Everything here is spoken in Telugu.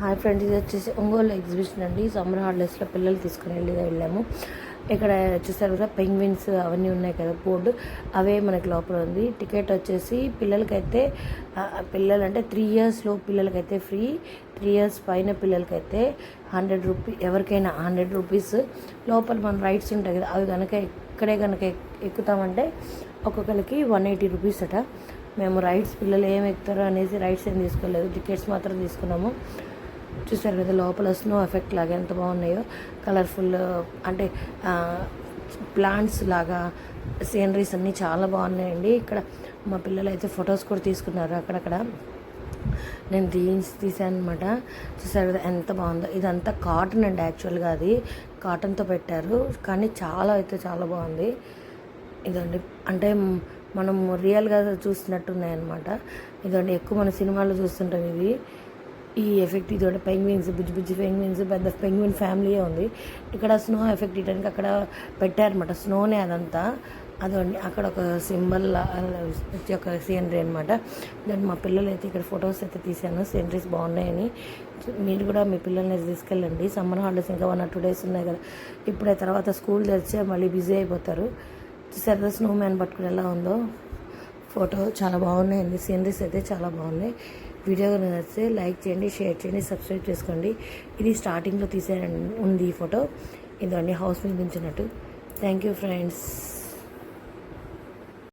హాయ్ ఫ్రెండ్స్, ఇది వచ్చేసి ఒంగోలు ఎగ్జిబిషన్ అండి. సమ్మర్ హాలిడేస్లో పిల్లలు తీసుకుని వెళ్ళాము. ఇక్కడ చూసారు కదా పెంగ్విన్స్ అవన్నీ ఉన్నాయి కదా, బోర్డు అవే మనకి లోపల ఉంది. టికెట్ వచ్చేసి పిల్లలకైతే పిల్లలంటే 3 years లో పిల్లలకైతే ఫ్రీ, 3 years పైన పిల్లలకైతే 100 రూపీ, ఎవరికైనా 100 రూపీస్. లోపల మన రైడ్స్ ఉంటాయి కదా, అవి కనుక ఇక్కడే కనుక ఎక్కుతామంటే ఒక్కొక్కరికి 180 రూపీస్ అట. మేము రైడ్స్ పిల్లలు ఏం ఎక్కుతారో అనేసి రైడ్స్ ఏం తీసుకోలేదు, టికెట్స్ మాత్రం తీసుకున్నాము. చూసారు కదా లోపల స్నో ఎఫెక్ట్ లాగా ఎంత బాగున్నాయో, కలర్ఫుల్ అంటే ప్లాంట్స్ లాగా సీనరీస్ అన్నీ చాలా బాగున్నాయండి. ఇక్కడ మా పిల్లలు అయితే ఫొటోస్ కూడా తీసుకున్నారు అక్కడక్కడ. నేను తీసాను అనమాట. చూసారు కదా ఎంత బాగుందో. ఇదంతా కాటన్ అండి, యాక్చువల్గా అది కాటన్తో పెట్టారు, కానీ చాలా అయితే చాలా బాగుంది. ఇదండి అంటే మనం రియల్గా చూస్తున్నట్టున్నాయన్నమాట. ఇదండి ఎక్కువ మన సినిమాల్లో చూస్తుంటాం ఇవి, ఈ ఎఫెక్ట్. ఇదంటే పెంగ్విన్స్, బుజ్జి బుజ్జి పెంగ్విన్స్, పెద్ద పెంగ్విన్ ఫ్యామిలీయే ఉంది. ఇక్కడ స్నో ఎఫెక్ట్ ఇవ్వడానికి అక్కడ పెట్టారనమాట, స్నోనే అదంతా. అదండి అక్కడ ఒక సింబల్ ఒక సీనరీ అనమాట. దాన్ని మా పిల్లలు అయితే ఇక్కడ ఫొటోస్ అయితే తీశాను, సీనరీస్ బాగున్నాయని. మీరు కూడా మీ పిల్లల్ని తీసుకెళ్ళండి. సమ్మర్ హాలిడేస్ ఇంకా 1 or 2 days ఉన్నాయి కదా, ఇప్పుడే. తర్వాత స్కూల్ తెరిచే మళ్ళీ బిజీ అయిపోతారు. చూసారు స్నో మ్యాన్ పట్టుకుని ఎలా ఉందో ఫోటో, చాలా బాగున్నాయండి. సీనరీస్ అయితే చాలా బాగున్నాయి. వీడియో నచ్చితే లైక్ చేయండి, షేర్ చేయండి, సబ్స్క్రైబ్ చేసుకోండి. ఇది స్టార్టింగ్లో ఉంది ఈ ఫోటో. ఇదండి హౌస్ మీద ఉంచినట్టు. Thank you friends.